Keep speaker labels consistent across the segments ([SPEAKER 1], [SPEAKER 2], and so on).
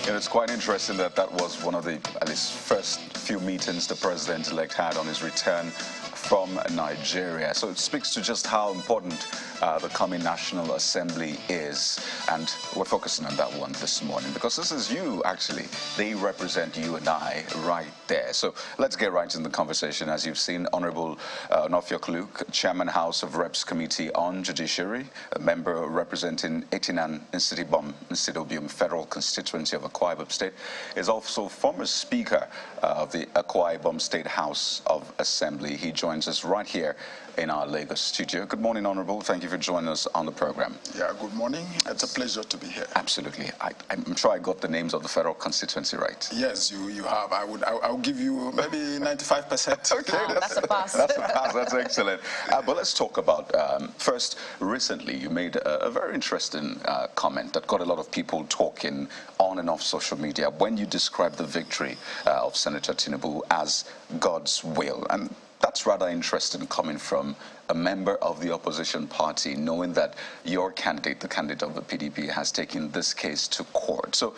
[SPEAKER 1] It's quite interesting that that was one of the, at least, first few meetings the president-elect had on his return from Nigeria. So it speaks to just how important the coming National Assembly is. And we're focusing on that one this morning because this is you, actually. They represent you and I right there. So let's get right in the conversation. As you've seen, Honorable Nofiok Luke, Chairman House of Reps Committee on Judiciary, a member representing Etinan Institobim Federal Constituency of Akwa Ibom State, is also former Speaker of the Akwa Ibom State House of Assembly. He joins us right here in our Lagos studio. Good morning, Honorable. Thank you for joining us on the program.
[SPEAKER 2] Yeah, good morning. It's a pleasure to be here.
[SPEAKER 1] Absolutely. I'm sure I got the names of the federal constituency right.
[SPEAKER 2] Yes, you have. I'll give you maybe 95%.
[SPEAKER 1] Okay,
[SPEAKER 3] that's a pass.
[SPEAKER 1] That's a pass. That's excellent. But let's talk about, first, recently you made a very interesting comment that got a lot of people talking on and off social media when you described the victory of Senator Tinubu as God's will. And that's rather interesting coming from a member of the opposition party, knowing that your candidate, the candidate of the PDP, has taken this case to court. So,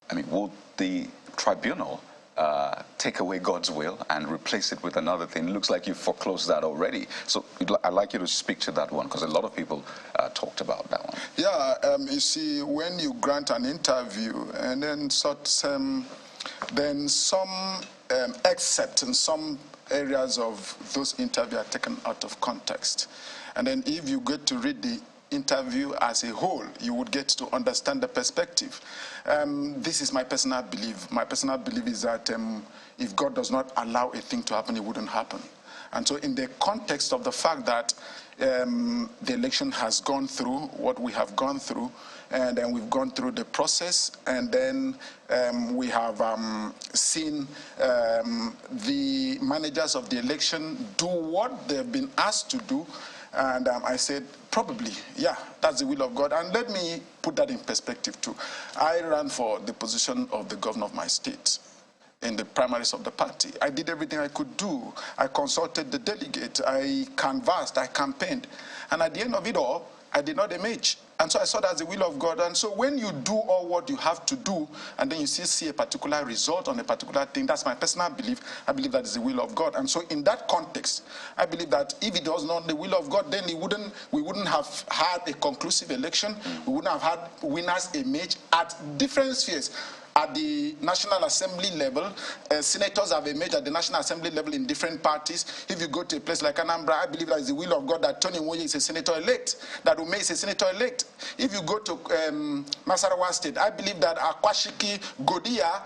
[SPEAKER 1] I mean, will the tribunal take away God's will and replace it with another thing? It looks like you foreclosed that already. So I'd like you to speak to that one, because a lot of people talked about that one.
[SPEAKER 2] Yeah, you see, when you grant an interview and then some excerpts and some areas of those interviews are taken out of context. And then if you get to read the interview as a whole, you would get to understand the perspective. This is my personal belief. My personal belief is that if God does not allow a thing to happen, it wouldn't happen. And so in the context of the fact that the election has gone through what we have gone through, and then we've gone through the process, and then we have seen the managers of the election do what they've been asked to do, and I said, probably, yeah, that's the will of God. And let me put that in perspective too. I ran for the position of the governor of my state in the primaries of the party. I did everything I could do. I consulted the delegate, I canvassed, I campaigned. And at the end of it all, I did not emerge. And so I saw that as the will of God. And so when you do all what you have to do, and then you see a particular result on a particular thing, that's my personal belief. I believe that is the will of God. And so in that context, I believe that if it was not the will of God, then we wouldn't have had a conclusive election. We wouldn't have had winners emerge at different spheres. At the National Assembly level, senators have emerged at the National Assembly level in different parties. If you go to a place like Anambra, I believe that is the will of God that Tony Nwoye is a senator-elect, that Ume is a senator-elect. If you go to Nasarawa State, I believe that Akwashiki Godia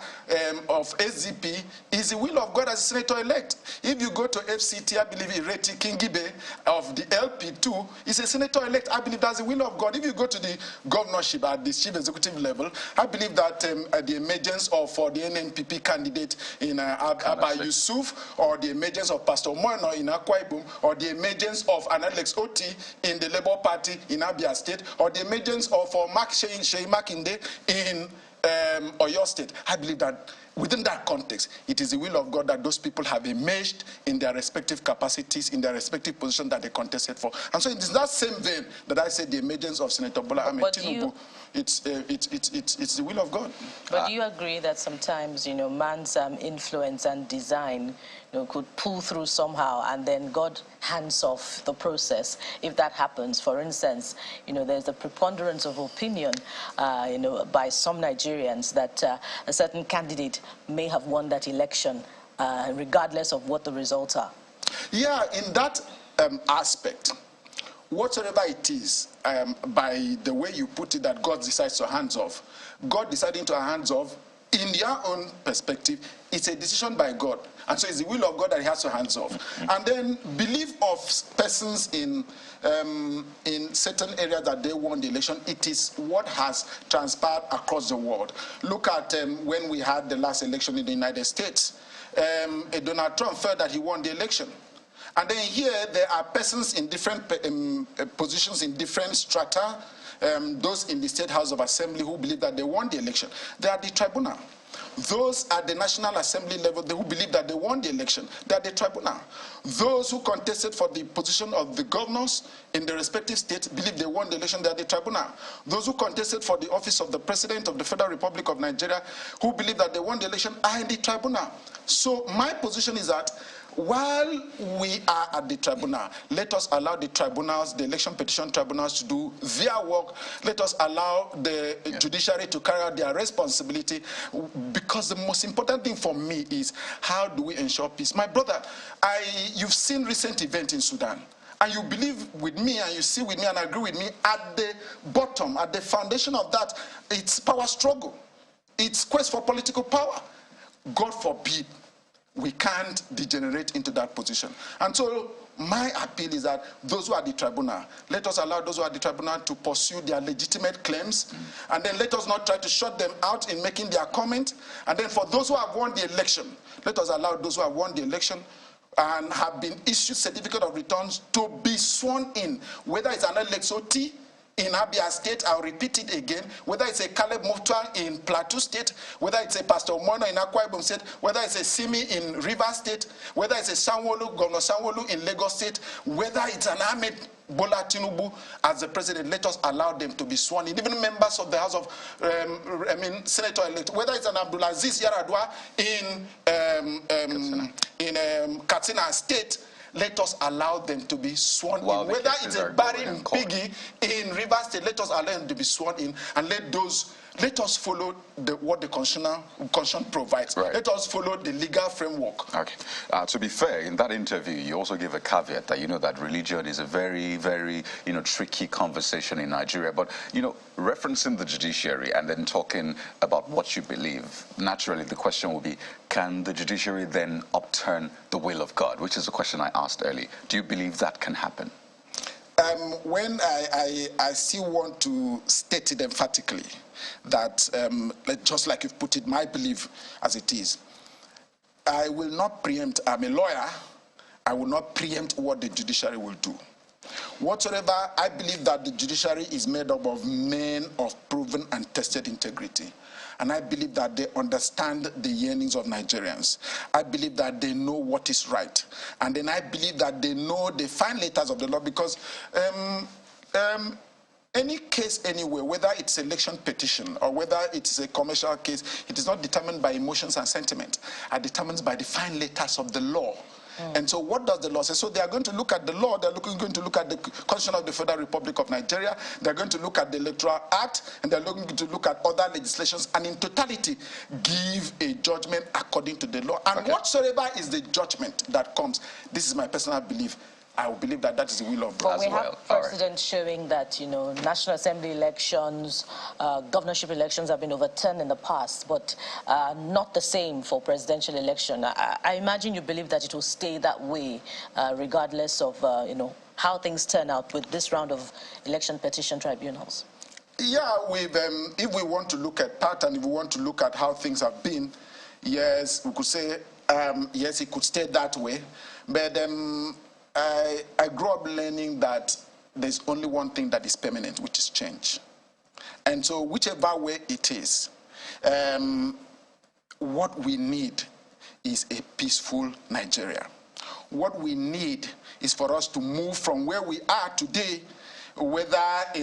[SPEAKER 2] of SDP is the will of God as a senator-elect. If you go to FCT, I believe Ireti Kingibe of the LP2 is a senator-elect. I believe that's the will of God. If you go to the governorship at the chief executive level, I believe that the emergence of the NNPP candidate in Abba Yusuf, or the emergence of Pastor Moino in Akwa Ibom, or the emergence of Alex Oti in the Labour Party in Abia State, or the emergence of Mark Shei Makinde in Oyo State. I believe that within that context, it is the will of God that those people have emerged in their respective capacities, in their respective positions that they contested for. And so it is that same vein that I said the emergence of Senator Bola Ahmed Tinubu, it's the will of God.
[SPEAKER 3] But do you agree that sometimes, man's influence and design, could pull through somehow, and then God hands off the process if that happens? For instance, there's a preponderance of opinion, by some Nigerians that a certain candidate may have won that election, regardless of what the results are.
[SPEAKER 2] Yeah, in that aspect, whatsoever it is, by the way you put it, that God decides to hands off, God deciding to hands off, in their own perspective, it's a decision by God. And so it's the will of God that he has to hands off. And then belief of persons in certain areas that they won the election, it is what has transpired across the world. Look at when we had the last election in the United States. Donald Trump felt that he won the election. And then here there are persons in different positions in different strata, those in the State House of Assembly who believe that they won the election. They are the tribunal. Those at the National Assembly level, they who believe that they won the election, they are the tribunal. Those who contested for the position of the governors in the respective states believe they won the election, they are the tribunal. Those who contested for the office of the President of the Federal Republic of Nigeria, who believe that they won the election, are in the tribunal. So my position is that while we are at the tribunal, let us allow the tribunals, the election petition tribunals, to do their work. Let us allow the judiciary to carry out their responsibility, because the most important thing for me is how do we ensure peace? My brother, you've seen recent events in Sudan, and you believe with me, and you see with me, and agree with me, at the bottom, at the foundation of that, it's power struggle. It's quest for political power. God forbid we can't degenerate into that position. And so my appeal is that those who are the tribunal, let us allow those who are the tribunal to pursue their legitimate claims, and then let us not try to shut them out in making their comment. And then for those who have won the election, let us allow those who have won the election and have been issued certificate of returns to be sworn in, whether it's an Lexoti in Abia State, I'll repeat it again, whether it's a Caleb Muftuan in Plateau State, whether it's a Pastor Omono in Akwa Ibom State, whether it's a Simi in Rivers State, whether it's a Sanwo-Olu, Governor Sanwo-Olu in Lagos State, whether it's an Ahmed Bola Tinubu as the president, let us allow them to be sworn in. Even members of the House of, Senator-elect, whether it's an Abdulaziz Yaradua in Katsina State, let us allow them to be sworn in. Whether it's a Barry Piggy in Rivers State, let us allow them to be sworn in, and let us follow what the constitution provides. Right. Let us follow the legal framework.
[SPEAKER 1] Okay. To be fair, in that interview, you also gave a caveat that that religion is a very, very tricky conversation in Nigeria. But referencing the judiciary and then talking about what you believe, naturally the question will be, can the judiciary then upturn the will of God? Which is a question I asked earlier. Do you believe that can happen?
[SPEAKER 2] When I still want to state it emphatically that, just like you've put it, my belief as it is, I will not preempt. I'm a lawyer. I will not preempt what the judiciary will do. Whatsoever, I believe that the judiciary is made up of men of proven and tested integrity. And I believe that they understand the yearnings of Nigerians. I believe that they know what is right. And then I believe that they know the fine letters of the law, because any case anywhere, whether it's election petition or whether it's a commercial case, it is not determined by emotions and sentiment. It is determined by the fine letters of the law. And so what does the law say? So they are going to look at the law, they're going to look at the Constitution of the Federal Republic of Nigeria, they're going to look at the Electoral Act, and they're going to look at other legislations, and in totality give a judgment according to the law. And whatsoever is the judgment that comes, this is my personal belief, I will believe that that is the will of God.
[SPEAKER 3] But we have precedents showing that, National Assembly elections, governorship elections have been overturned in the past, but not the same for presidential election. I imagine you believe that it will stay that way, regardless of, how things turn out with this round of election petition tribunals.
[SPEAKER 2] Yeah, if we want to look at pattern, if we want to look at how things have been, yes, we could say, yes, it could stay that way, but I grew up learning that there's only one thing that is permanent, which is change. And so whichever way it is, what we need is a peaceful Nigeria. What we need is for us to move from where we are today, whether at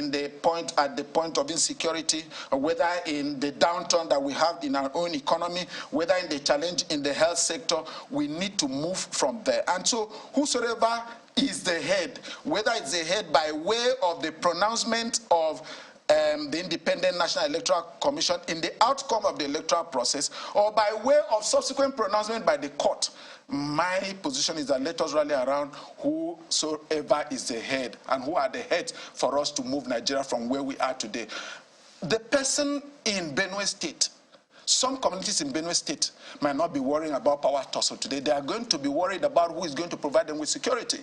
[SPEAKER 2] the point of insecurity, or whether in the downturn that we have in our own economy, whether in the challenge in the health sector, we need to move from there. And so whosoever is the head, whether it's the head by way of the pronouncement of the Independent National Electoral Commission in the outcome of the electoral process, or by way of subsequent pronouncement by the court, my position is that let us rally around whosoever is the head and who are the heads for us to move Nigeria from where we are today. The person in Benue State, some communities in Benue State might not be worrying about power tussle today. They are going to be worried about who is going to provide them with security.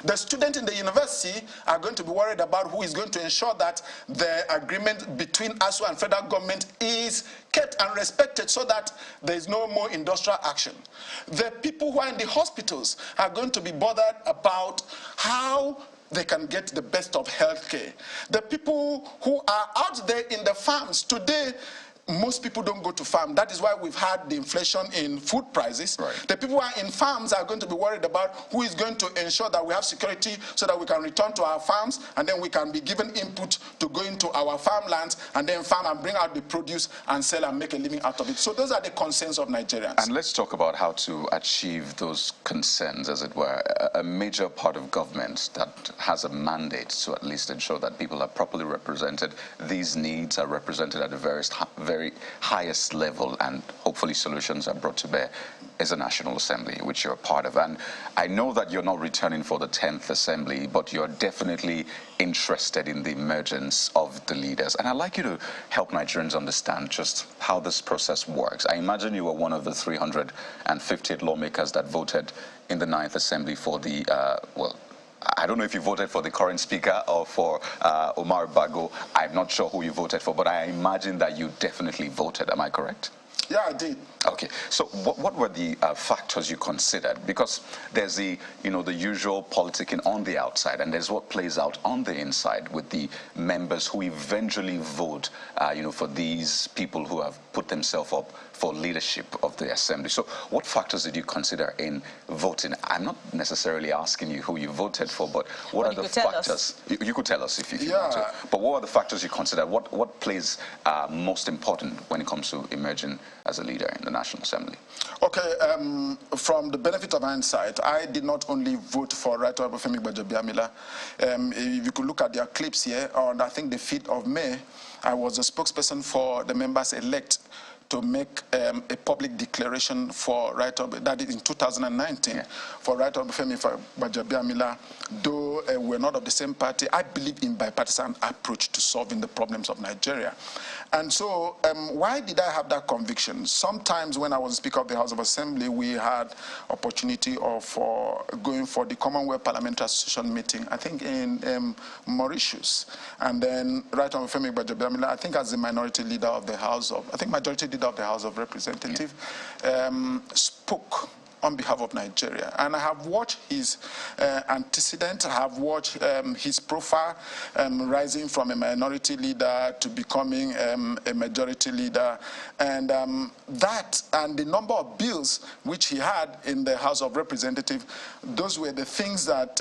[SPEAKER 2] The students in the university are going to be worried about who is going to ensure that the agreement between ASU and federal government is kept and respected so that there is no more industrial action. The people who are in the hospitals are going to be bothered about how they can get the best of health care. The people who are out there in the farms today, most people don't go to farm. That is why we've had the inflation in food prices.
[SPEAKER 1] Right.
[SPEAKER 2] The people who are in farms are going to be worried about who is going to ensure that we have security so that we can return to our farms, and then we can be given input to go into our farmlands and then farm and bring out the produce and sell and make a living out of it. So those are the concerns of Nigerians.
[SPEAKER 1] And let's talk about how to achieve those concerns, as it were. A major part of government that has a mandate to at least ensure that people are properly represented, these needs are represented at the very highest level, and hopefully solutions are brought to bear, is a National Assembly, which you're a part of. And I know that you're not returning for the 10th Assembly, but you're definitely interested in the emergence of the leaders. And I'd like you to help Nigerians understand just how this process works. I imagine you were one of the 358 lawmakers that voted in the 9th Assembly for the, well, I don't know if you voted for the current speaker or for Omar Bago. I'm not sure who you voted for, but I imagine that you definitely voted. Am I correct?
[SPEAKER 2] Yeah, I did.
[SPEAKER 1] Okay, so what were the factors you considered? Because there's the usual politicking on the outside, and there's what plays out on the inside with the members who eventually vote, for these people who have put themselves up for leadership of the assembly. So what factors did you consider in voting? I'm not necessarily asking you who you voted for, but what are the factors? You could tell us if you want to. But what are the factors you considered? What plays most important when it comes to emerging as a leader in the National Assembly?
[SPEAKER 2] Okay, from the benefit of hindsight, I did not only vote for Right Honorable Femi Gbajabiamila. If you could look at their clips here, on I think the 5th of May, I was a spokesperson for the members-elect to make a public declaration for Right Honorable, that is in 2019, for Right Honorable Femi Gbajabiamila. Though we're not of the same party, I believe in bipartisan approach to solving the problems of Nigeria. And so, why did I have that conviction? Sometimes when I was Speaker of the House of Assembly, we had opportunity of going for the Commonwealth Parliamentary Association meeting, I think in Mauritius. And then Right Honorable Femi Gbajabiamila, I think as the minority leader of the House of, I think majority leader of the House of Representatives, spoke on behalf of Nigeria. And I have watched his antecedent, I have watched his profile rising from a minority leader to becoming a majority leader. And that and the number of bills which he had in the House of Representatives, those were the things that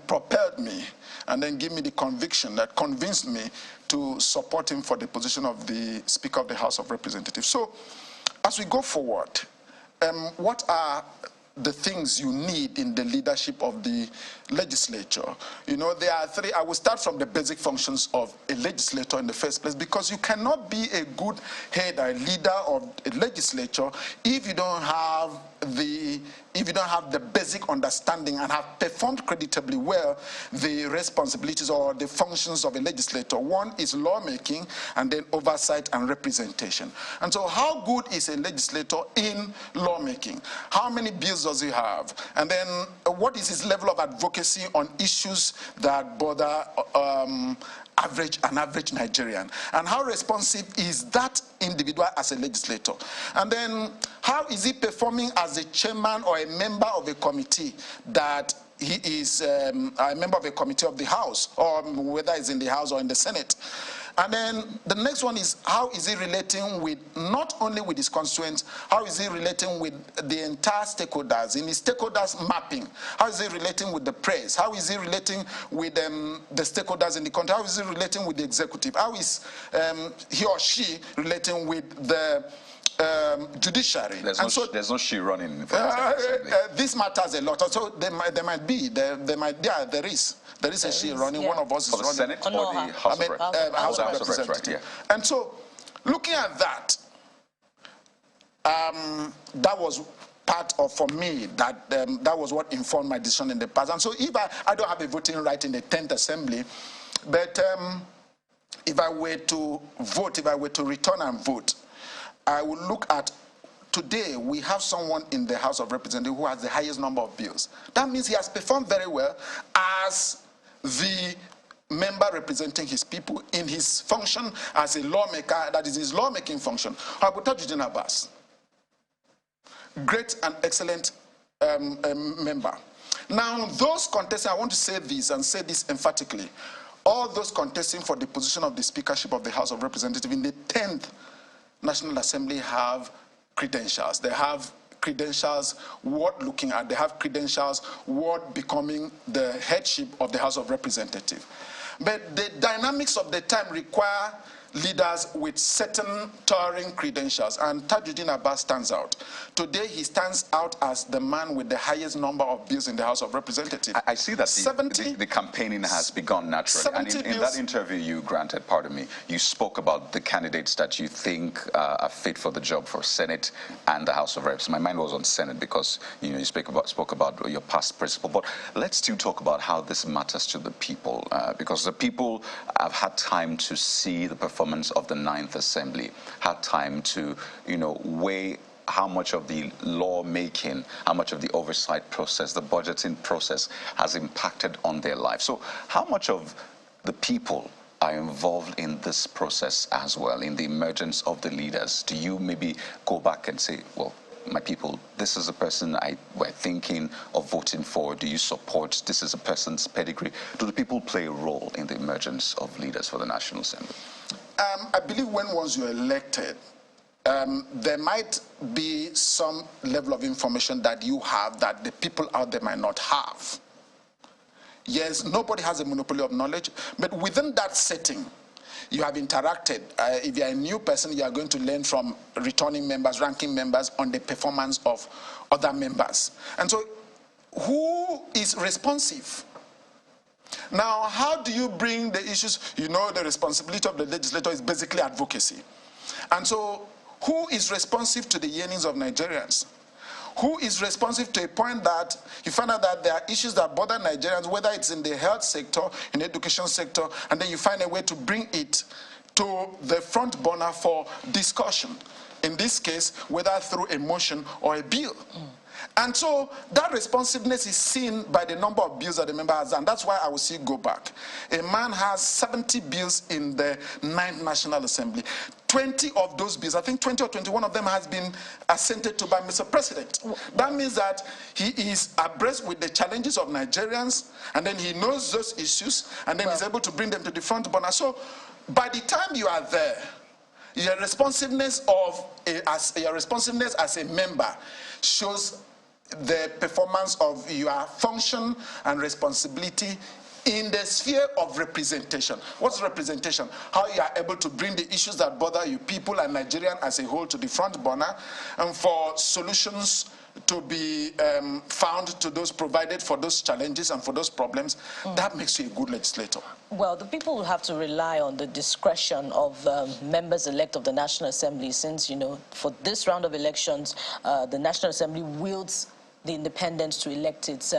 [SPEAKER 2] propelled me and then gave me the conviction that convinced me to support him for the position of the Speaker of the House of Representatives. So as we go forward, what are the things you need in the leadership of the legislature? There are three. I will start from the basic functions of a legislator in the first place, because you cannot be a good head or leader of a legislature if you don't have the basic understanding and have performed creditably well the responsibilities or the functions of a legislator. One is lawmaking, and then oversight and representation. And so how good is a legislator in lawmaking? How many bills does he have? And then what is his level of advocacy on issues that bother an average Nigerian? And how responsive is that individual as a legislator? And then how is he performing as a chairman or a member of a committee that he is a member of a committee of the House, or whether it's in the House or in the Senate? And then the next one is, how is he relating with, not only with his constituents, how is he relating with the entire stakeholders, in his stakeholders mapping? How is he relating with the press? How is he relating with the stakeholders in the country? How is he relating with the executive? How is he or she relating with the judiciary?
[SPEAKER 1] There's no she running.
[SPEAKER 2] This matters a lot. So there is a she running. One of us is running.
[SPEAKER 1] For the Senate or the House of Reps?
[SPEAKER 2] House of Representatives. Right, yeah. And so, looking at that, that was part of, for me, that was what informed my decision in the past. And so, if I don't have a voting right in the 10th Assembly, but if I were to vote, if I were to return and vote, I would look at, today we have someone in the House of Representatives who has the highest number of bills. That means he has performed very well as the member representing his people in his function as a lawmaker, that is his lawmaking function. Tajuddin Abbas, great and excellent member. Now, those contestants, I want to say this and say this emphatically. all those contesting for the position of the speakership of the House of Representatives in the 10th National Assembly have credentials. They have credentials worth looking at. They have credentials worth becoming the headship of the House of Representatives. But the dynamics of the time require leaders with certain towering credentials, and Tajuddin Abbas stands out. Today, he stands out as the man with the highest number of bills in the House of Representatives.
[SPEAKER 1] I see that the campaigning has begun naturally. And in that interview you granted, pardon me, you spoke about the candidates that you think are fit for the job for Senate and the House of Reps. My mind was on Senate because you spoke about your past principle. But let's still talk about how this matters to the people, because the people have had time to see the performance of the 9th Assembly, had time to, weigh how much of the lawmaking, how much of the oversight process, the budgeting process has impacted on their life. So how much of the people are involved in this process as well, in the emergence of the leaders? Do you maybe go back and say, well, my people, this is a person we're thinking of voting for. Do you support? This is a person's pedigree. Do the people play a role in the emergence of leaders for the National Assembly?
[SPEAKER 2] I believe once you're elected, there might be some level of information that you have that the people out there might not have. Yes, nobody has a monopoly of knowledge, but within that setting, you have interacted. If you're a new person, you are going to learn from returning members, ranking members on the performance of other members. And so, who is responsive? Now, how do you bring the issues? The responsibility of the legislator is basically advocacy. And so, who is responsive to the yearnings of Nigerians? Who is responsive to a point that you find out that there are issues that bother Nigerians, whether it's in the health sector, in the education sector, and then you find a way to bring it to the front burner for discussion. In this case, whether through a motion or a bill. And so that responsiveness is seen by the number of bills that the member has, and that's why I will see go back. A man has 70 bills in the 9th National Assembly. 20 of those bills, I think 20 or 21 of them has been assented to by Mr. President. That means that he is abreast with the challenges of Nigerians, and then he knows those issues, and then he's able to bring them to the front burner. So by the time you are there, your responsiveness as a member shows the performance of your function and responsibility in the sphere of representation. What's representation? How you are able to bring the issues that bother you, people and Nigerian as a whole, to the front burner, and for solutions to be found to those provided for those challenges and for those problems. That makes you a good legislator. Well,
[SPEAKER 3] the people will have to rely on the discretion of members-elect of the National Assembly, since, for this round of elections, the National Assembly wields the independence to elect its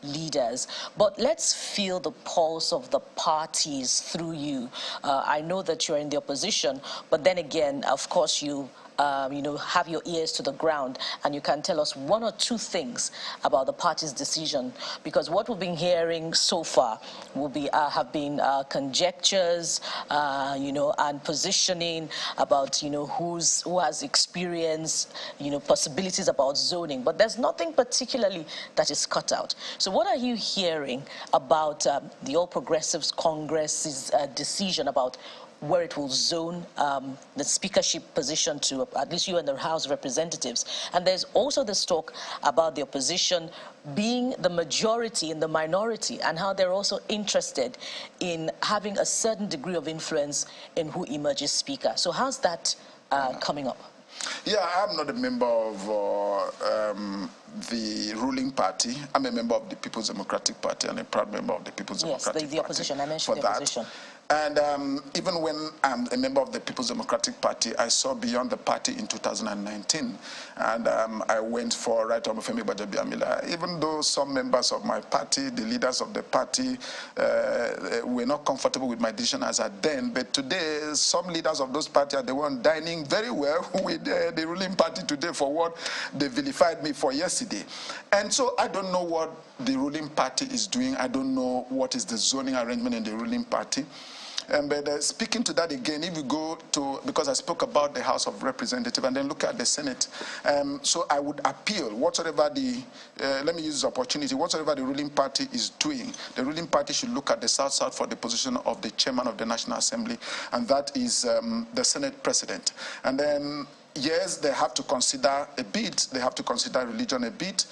[SPEAKER 3] leaders. But let's feel the pulse of the parties through you. I know that you're in the opposition, but then again, of course, you have your ears to the ground, and you can tell us one or two things about the party's decision, because what we've been hearing so far will be have been conjectures, and positioning about who has experience, possibilities about zoning, but there's nothing particularly that is cut out. So what are you hearing about the All Progressives Congress's decision about where it will zone the speakership position to at least you and the House of Representatives? And there's also this talk about the opposition being the majority in the minority, and how they're also interested in having a certain degree of influence in who emerges speaker. So how's that coming up?
[SPEAKER 2] Yeah, I'm not a member of the ruling party. I'm a member of the People's Democratic Party and a proud member of the People's Democratic Party.
[SPEAKER 3] Yes, the opposition. I mentioned the opposition.
[SPEAKER 2] And even when I'm a member of the People's Democratic Party, I saw beyond the party in 2019. And I went for Right Honorable Femi Gbajabiamila. Even though some members of my party, the leaders of the party, were not comfortable with my decision as at then, but today, some leaders of those parties are the one dining very well with the ruling party today for what they vilified me for yesterday. And so I don't know what the ruling party is doing. I don't know what is the zoning arrangement in the ruling party. But speaking to that again, if you go to, because I spoke about the House of Representatives and then look at the Senate, so I would appeal whatsoever the, let me use this opportunity, whatsoever the ruling party is doing, the ruling party should look at the South-South for the position of the chairman of the National Assembly, and that is the Senate President. And then, yes, they have to consider a bit, they have to consider religion a bit,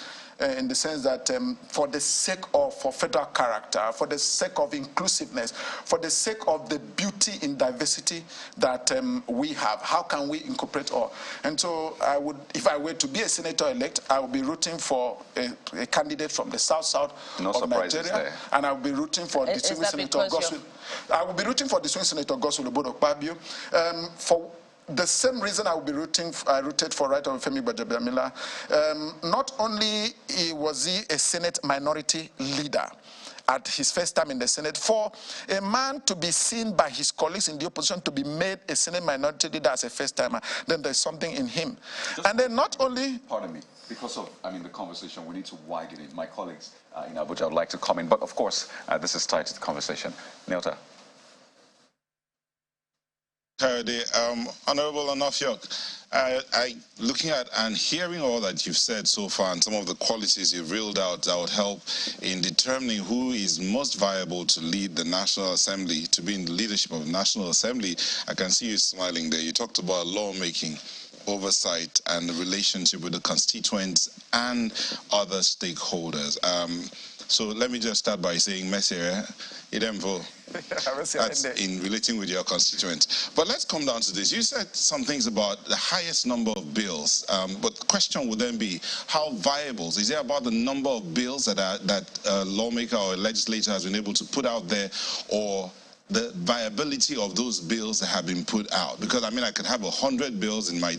[SPEAKER 2] in the sense that for the sake of federal character, for the sake of inclusiveness, for the sake of the beauty in diversity that we have, how can we incorporate all? And so I would, if I were to be a senator-elect, I would be rooting for a candidate from the South-South of Nigeria, there. And I would be rooting for distinguished Senator Godswill. I would be rooting for distinguished Senator Godswill Obodokpabio for the same reason I will be I rooted for Right Honorable Femi Gbajabiamila. Not only was he a Senate minority leader at his first time in the Senate, for a man to be seen by his colleagues in the opposition to be made a Senate minority leader as a first-timer, then there's something in him. And then not only...
[SPEAKER 1] Pardon me. Because of, the conversation, we need to widen it. My colleagues in Abuja would like to comment, but of course, this is tied to the conversation. Neota.
[SPEAKER 4] Honorable Onofiok, looking at and hearing all that you've said so far and some of the qualities you've reeled out that would help in determining who is most viable to lead the National Assembly, to be in the leadership of the National Assembly, I can see you smiling there. You talked about lawmaking, oversight, and the relationship with the constituents and other stakeholders. So let me just start by saying, Messier, that's in relating with your constituents. But let's come down to this. You said some things about the highest number of bills, but the question would then be, how viable? Is it about the number of bills that a lawmaker or a legislator has been able to put out there, or the viability of those bills that have been put out? Because I could have 100 bills in my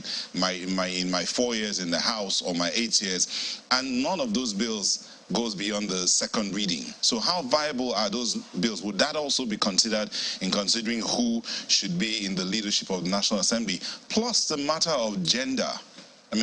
[SPEAKER 4] 4 years in the House or my 8 years, and none of those bills goes beyond the second reading. So how viable are those bills? Would that also be considered in considering who should be in the leadership of the National Assembly? Plus the matter of gender.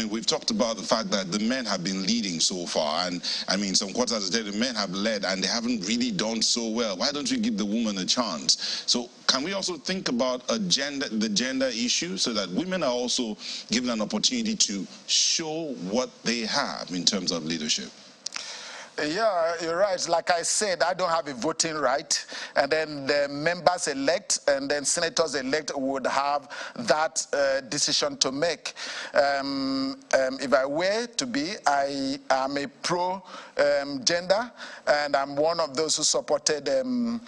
[SPEAKER 4] We've talked about the fact that the men have been leading so far, and some quarters today the men have led and they haven't really done so well. Why don't we give the woman a chance? So can we also think about the gender issue, so that women are also given an opportunity to show what they have in terms of leadership?
[SPEAKER 2] Yeah, you're right. Like I said, I don't have a voting right, and then the members elect and then senators elect would have that decision to make. If I were to be, I am a pro-gender, and I'm one of those who supported the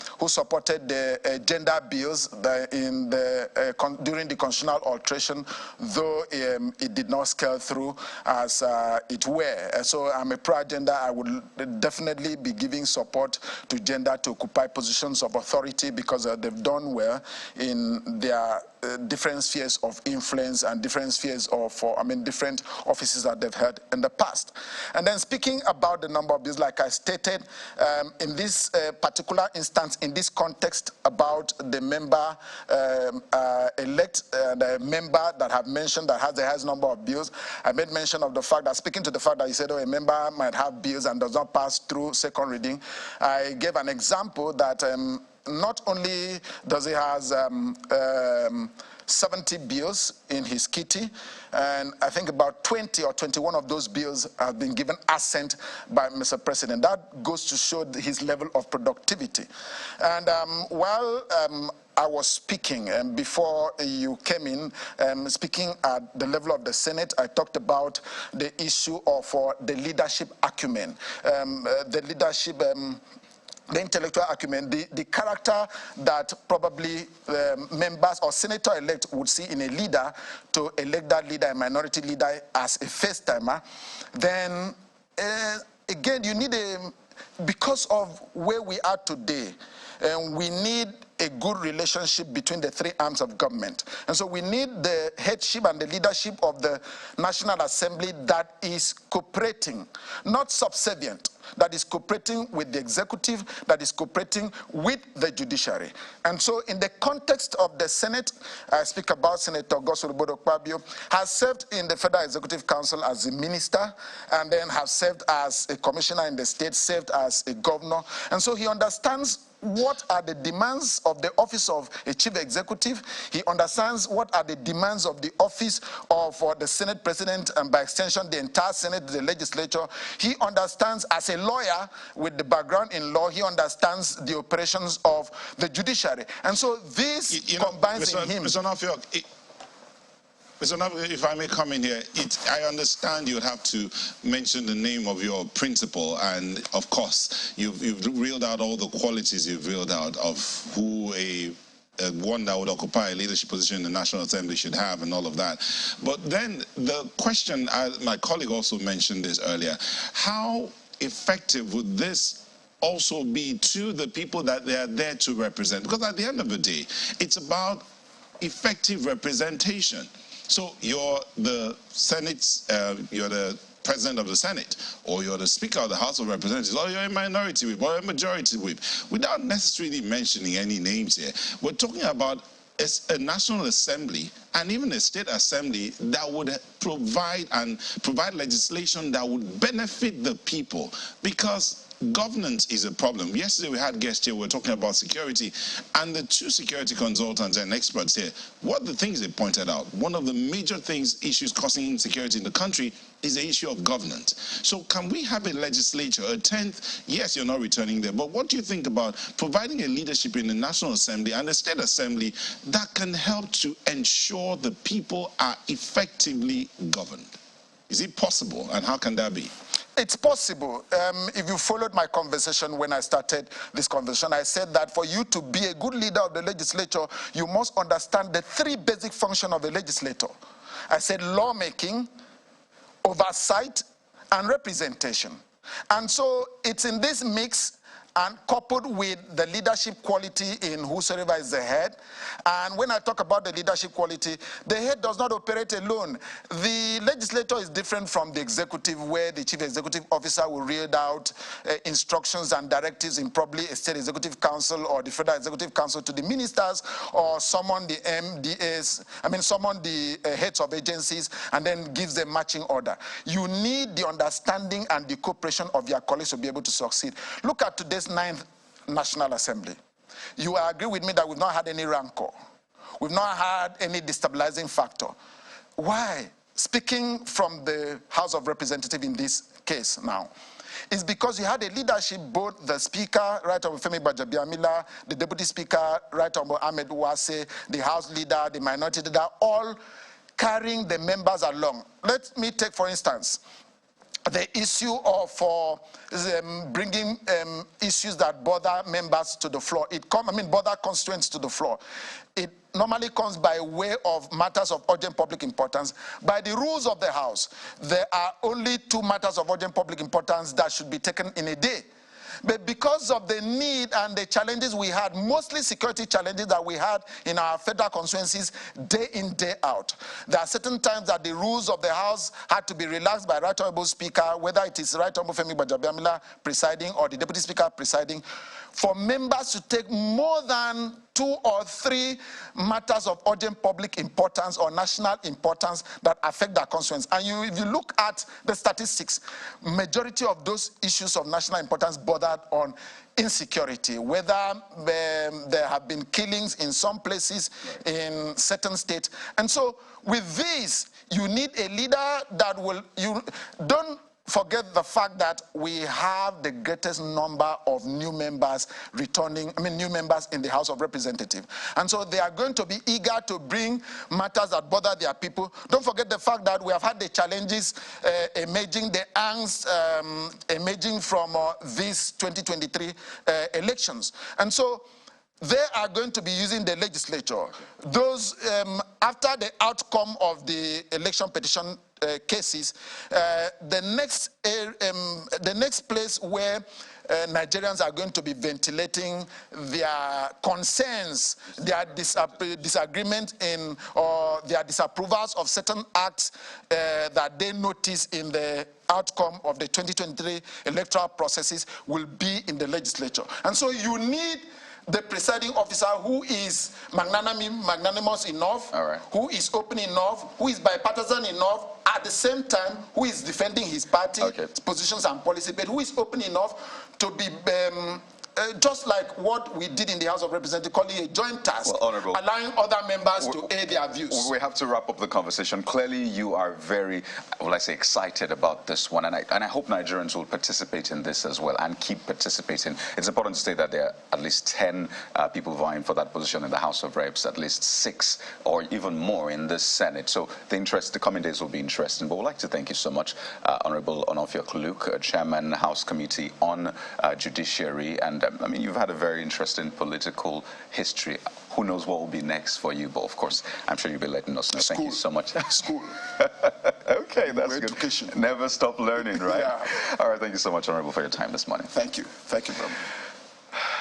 [SPEAKER 2] gender bills during the constitutional alteration, though it did not scale through as it were. So I'm a pro-gender. I would definitely be giving support to gender to occupy positions of authority, because they've done well in their different spheres of influence and different spheres of, different offices that they've held in the past. And then speaking about the number of bills, like I stated, in this particular instance, in this context about the member elect, the member that have mentioned that has the highest number of bills, I made mention of the fact that, speaking to the fact that he said, a member might have bills and does not pass through second reading, I gave an example that not only does he have 70 bills in his kitty, and I think about 20 or 21 of those bills have been given assent by Mr. President. That goes to show his level of productivity. And while I was speaking, and before you came in, speaking at the level of the Senate, I talked about the issue of the leadership acumen, the leadership the intellectual acumen, the character that probably members or senator-elect would see in a leader, to elect that leader, a minority leader, as a first-timer, then again, you need because of where we are today, we need a good relationship between the three arms of government. And so we need the headship and the leadership of the National Assembly that is cooperating, not subservient, that is cooperating with the executive, that is cooperating with the judiciary. And so in the context of the Senate, I speak about Senator Godswill Obodokpabio, has served in the Federal Executive Council as a minister, and then has served as a commissioner in the state, served as a governor. And so he understands what are the demands of the office of a chief executive. He understands what are the demands of the office of the Senate President, and by extension the entire Senate, the legislature. He understands, as a lawyer with the background in law, he understands the operations of the judiciary. And so this combines in him.
[SPEAKER 4] Mr. Nafiok, Mr. Nafiok, if I may come in here, I understand you would have to mention the name of your principal, and of course, you've reeled out all the qualities you've reeled out of who one that would occupy a leadership position in the National Assembly should have, and all of that. But then the question, my colleague also mentioned this earlier, how effective would this also be to the people that they are there to represent? Because at the end of the day, it's about effective representation. So you're the Senate, you're the President of the Senate, or you're the Speaker of the House of Representatives, or you're a minority whip, or a majority whip, without necessarily mentioning any names here. We're talking about a National Assembly and even a State Assembly that would provide legislation that would benefit the people, because governance is a problem. Yesterday we had guests here, we were talking about security, and the two security consultants and experts here, what the things they pointed out, one of the major issues causing insecurity in the country is the issue of governance. So can we have a legislature, a 10th, yes, you're not returning there, but what do you think about providing a leadership in the National Assembly and the State Assembly that can help to ensure the people are effectively governed? Is it possible, and how can that be?
[SPEAKER 2] It's possible. If you followed my conversation when I started this conversation, I said that for you to be a good leader of the legislature, you must understand the three basic functions of a legislator. I said lawmaking, oversight, and representation. And so it's in this mix, and coupled with the leadership quality in whosoever is the head. And when I talk about the leadership quality, the head does not operate alone. The legislator is different from the executive, where the chief executive officer will read out instructions and directives in probably a state executive council or the federal executive council to the ministers, or summon the MDAs, summon the heads of agencies, and then gives them matching order. You need the understanding and the cooperation of your colleagues to be able to succeed. Look at today's 9th National Assembly. You will agree with me that we've not had any rancor. We've not had any destabilizing factor. Why? Speaking from the House of Representatives in this case now, is because you had a leadership, both the Speaker, Right Honorable Femi Gbajabiamila, the Deputy Speaker, Right Honorable Ahmed Uwase, the House Leader, the Minority Leader, all carrying the members along. Let me take, for instance, the issue of bringing issues that bother members to the floor. Bother constituents to the floor. It normally comes by way of matters of urgent public importance. By the rules of the House, there are only 2 matters of urgent public importance that should be taken in a day. But because of the need and the challenges we had, mostly security challenges that we had in our federal constituencies day in, day out, there are certain times that the rules of the House had to be relaxed by Right Honorable Speaker, whether it is Right Honorable Femi Gbajabiamila presiding or the Deputy Speaker presiding, for members to take more than 2 or 3 matters of urgent public importance or national importance that affect their constituents. And if you look at the statistics, majority of those issues of national importance bordered on insecurity, whether there have been killings in some places in certain states. And so with this, you need a leader that will, you don't forget the fact that we have the greatest number of new members new members in the House of Representatives. And so they are going to be eager to bring matters that bother their people. Don't forget the fact that we have had the challenges emerging, the angst emerging from these 2023 elections. And so they are going to be using the legislature. Those, after the outcome of the election petition cases, the next place where Nigerians are going to be ventilating their concerns, their disagreement in, or their disapprovals of certain acts that they notice in the outcome of the 2023 electoral processes will be in the legislature. And so you need the presiding officer who is magnanimous enough, who is open enough, who is bipartisan enough, at the same time who is defending his party positions and policy, but who is open enough to be just like what we did in the House of Representatives, calling a joint task,
[SPEAKER 1] Well, Honorable,
[SPEAKER 2] allowing other members to air their views.
[SPEAKER 1] We have to wrap up the conversation. Clearly, you are very, excited about this one, and I hope Nigerians will participate in this as well and keep participating. It's important to state that there are at least 10 people vying for that position in the House of Reps, at least 6 or even more in the Senate. So the coming days will be interesting. But we'd like to thank you so much, Honorable Onofia-Luke, Chairman, House Committee on Judiciary, and you've had a very interesting political history. Who knows what will be next for you, but of course, I'm sure you'll be letting us know. Thank you so much.
[SPEAKER 2] School.
[SPEAKER 1] Okay, that's good.
[SPEAKER 2] Education.
[SPEAKER 1] Never stop learning, right?
[SPEAKER 2] Yeah.
[SPEAKER 1] All right, thank you so much, Honorable, for your time this morning.
[SPEAKER 2] Thank you. Thank you, brother.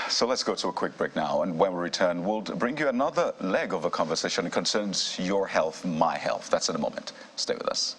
[SPEAKER 1] So let's go to a quick break now, and when we return, we'll bring you another leg of a conversation that concerns your health, my health. That's in a moment. Stay with us.